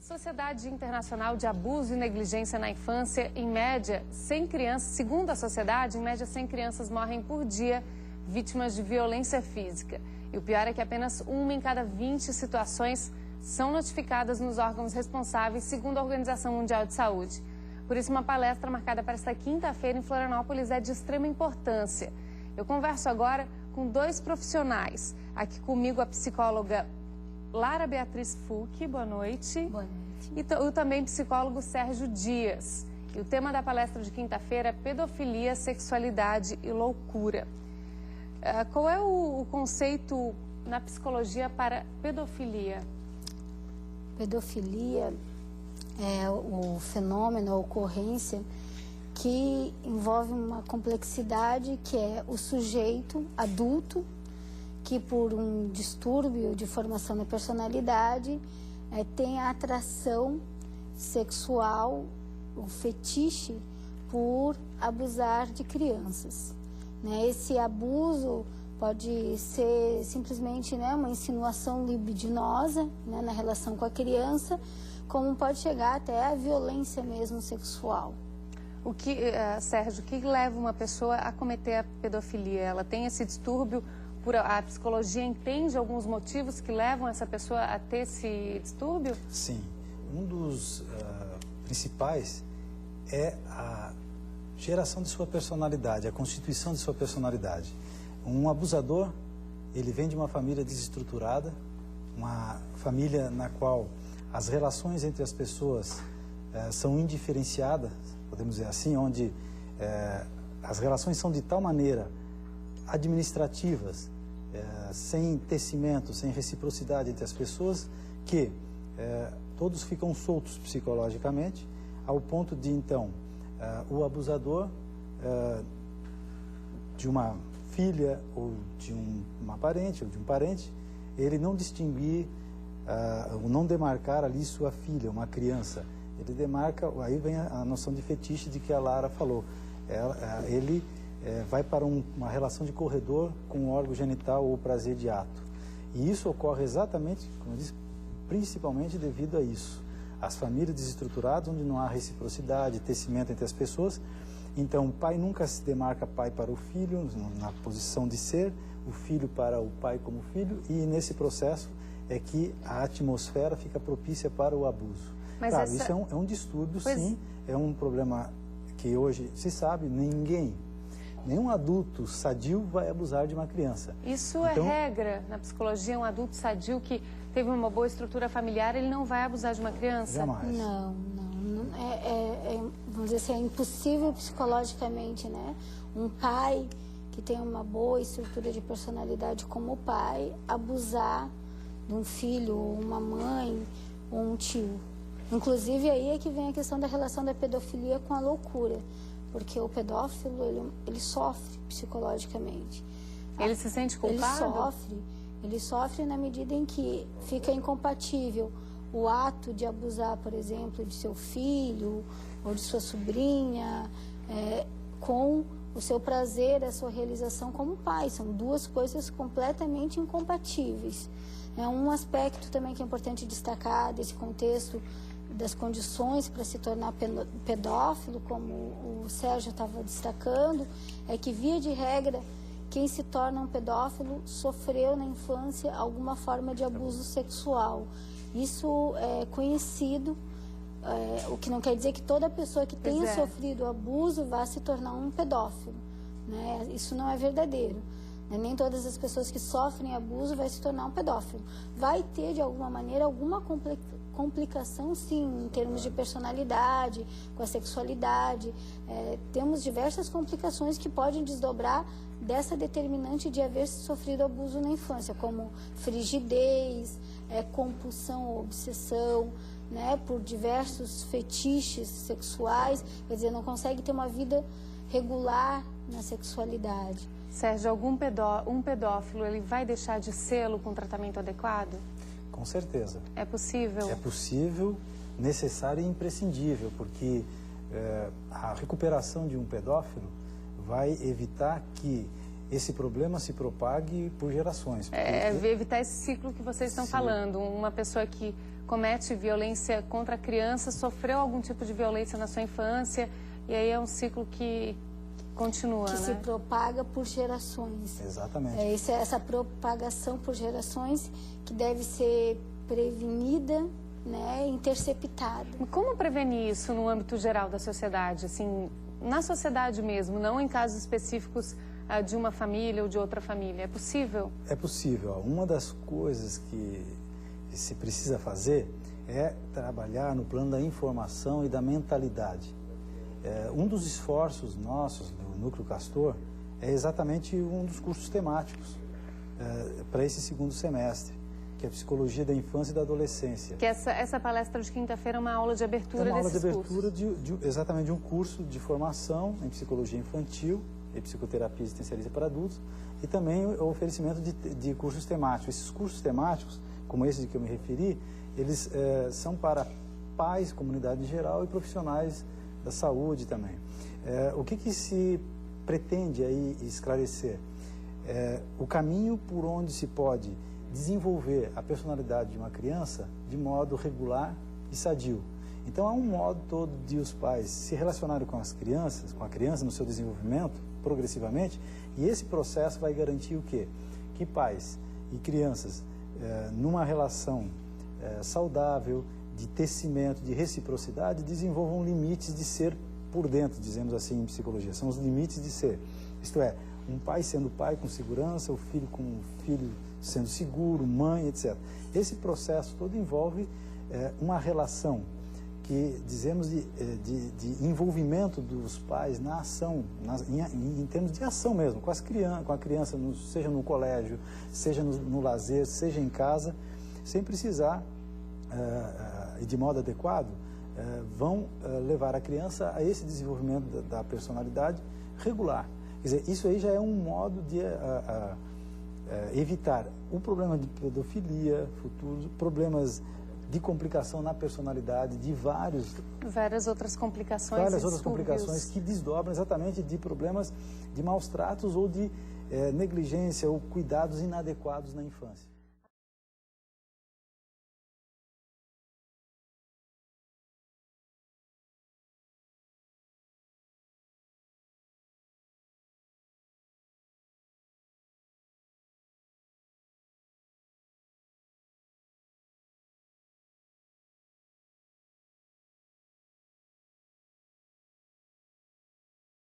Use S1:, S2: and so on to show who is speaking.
S1: Sociedade Internacional de Abuso e Negligência na Infância, em média, 100 crianças, segundo a sociedade, em média 100 crianças morrem por dia vítimas de violência física. E o pior é que apenas uma em cada 20 situações são notificadas nos órgãos responsáveis, segundo a Organização Mundial de Saúde. Por isso, uma palestra marcada para esta quinta-feira em Florianópolis é de extrema importância. Eu converso agora com dois profissionais. Aqui comigo a psicóloga Lara Beatriz Fucchi, boa noite.
S2: Boa noite.
S1: E o também psicólogo Sérgio Dias. E o tema da palestra de quinta-feira é pedofilia, sexualidade e loucura. Qual é o conceito na psicologia para pedofilia?
S2: Pedofilia é o fenômeno, a ocorrência que envolve uma complexidade que é o sujeito adulto que por um distúrbio de formação da personalidade tem a atração sexual, o fetiche por abusar de crianças. Esse abuso pode ser simplesmente uma insinuação libidinosa na relação com a criança, como pode chegar até a violência mesmo sexual.
S1: Sérgio, o que leva uma pessoa a cometer a pedofilia? Ela tem esse distúrbio? A psicologia entende alguns motivos que levam essa pessoa a ter esse distúrbio?
S3: Sim. Um dos principais é a geração de sua personalidade, a constituição de sua personalidade. Um abusador, ele vem de uma família desestruturada, uma família na qual as relações entre as pessoas são indiferenciadas, podemos dizer assim, onde as relações são de tal maneira administrativas, sem tecimento, sem reciprocidade entre as pessoas, que todos ficam soltos psicologicamente, ao ponto de, então, o abusador de uma filha ou de uma parente ou de um parente, ele não distinguir, ou não demarcar ali sua filha, uma criança. Ele demarca, aí vem a noção de fetiche de que a Lara falou. Ele vai para uma relação de corredor com o órgão genital ou prazer de ato. E isso ocorre exatamente, como eu disse, principalmente devido a isso. As famílias desestruturadas, onde não há reciprocidade, tecimento entre as pessoas. Então, o pai nunca se demarca pai para o filho, na posição de ser, o filho para o pai como filho, e nesse processo é que a atmosfera fica propícia para o abuso.
S1: Mas
S3: claro, isso é um distúrbio, sim, é um problema que hoje se sabe, nenhum adulto sadio vai abusar de uma criança.
S1: Isso é regra na psicologia, um adulto sadio que teve uma boa estrutura familiar, ele não vai abusar de uma criança?
S3: Jamais.
S2: Não. Vamos dizer assim, é impossível psicologicamente, um pai que tem uma boa estrutura de personalidade como o pai, abusar de um filho, ou uma mãe, ou um tio. Inclusive, aí é que vem a questão da relação da pedofilia com a loucura. Porque o pedófilo, ele sofre psicologicamente.
S1: Ele se sente culpado?
S2: Ele sofre na medida em que fica incompatível o ato de abusar, por exemplo, de seu filho ou de sua sobrinha, com o seu prazer, a sua realização como pai. São duas coisas completamente incompatíveis. Um aspecto também que é importante destacar desse contexto das condições para se tornar pedófilo, como o Sérgio estava destacando, é que, via de regra, quem se torna um pedófilo sofreu na infância alguma forma de abuso sexual. Isso é conhecido, o que não quer dizer que toda pessoa que tenha sofrido abuso vá se tornar um pedófilo. Isso não é verdadeiro. Nem todas as pessoas que sofrem abuso vai se tornar um pedófilo. Vai ter, de alguma maneira, alguma complicação, sim, em termos de personalidade, com a sexualidade. Temos diversas complicações que podem desdobrar dessa determinante de haver sofrido abuso na infância, como frigidez, compulsão ou obsessão, por diversos fetiches sexuais, quer dizer, não consegue ter uma vida regular na sexualidade.
S1: Sérgio, um pedófilo, ele vai deixar de sê-lo com tratamento adequado?
S3: Com certeza.
S1: É possível?
S3: É possível, necessário e imprescindível, porque a recuperação de um pedófilo vai evitar que esse problema se propague por gerações.
S1: Evitar esse ciclo que vocês estão falando. Uma pessoa que comete violência contra a criança, sofreu algum tipo de violência na sua infância, e aí é um ciclo que continua,
S2: que se propaga por gerações.
S3: Exatamente.
S2: Essa propagação por gerações que deve ser prevenida, né, interceptada.
S1: Como prevenir isso no âmbito geral da sociedade, assim, na sociedade mesmo, não em casos específicos de uma família ou de outra família? É possível?
S3: É possível. Uma das coisas que se precisa fazer é trabalhar no plano da informação e da mentalidade. Um dos esforços nossos do Núcleo Castor é exatamente um dos cursos temáticos para esse segundo semestre, que é a Psicologia da Infância e da Adolescência.
S1: Que essa palestra de quinta-feira é uma aula de abertura desses cursos.
S3: É uma aula de abertura exatamente de um curso de formação em Psicologia Infantil e Psicoterapia Existencialista para Adultos, e também o oferecimento de cursos temáticos. Esses cursos temáticos, como esse de que eu me referi, eles são para pais, comunidade em geral e profissionais da saúde também. O que se pretende aí esclarecer? O caminho por onde se pode desenvolver a personalidade de uma criança de modo regular e sadio. Então, há um modo todo de os pais se relacionarem com as crianças, com a criança no seu desenvolvimento, progressivamente, e esse processo vai garantir o quê? Que pais e crianças, numa relação saudável, de tecimento, de reciprocidade, desenvolvam limites de ser por dentro, dizemos assim em psicologia. São os limites de ser. Isto é, um pai sendo pai com segurança, o filho com um filho sendo seguro, mãe, etc. Esse processo todo envolve uma relação que dizemos de envolvimento dos pais na ação, em termos de ação mesmo, com a criança, seja no colégio, seja no lazer, seja em casa, sem precisar, e de modo adequado, vão levar a criança a esse desenvolvimento da personalidade regular. Quer dizer, isso aí já é um modo de evitar o problema de pedofilia, futuros problemas de complicação na personalidade, de
S1: várias outras complicações.
S3: Várias outras complicações que desdobram exatamente de problemas de maus tratos ou de negligência ou cuidados inadequados na infância.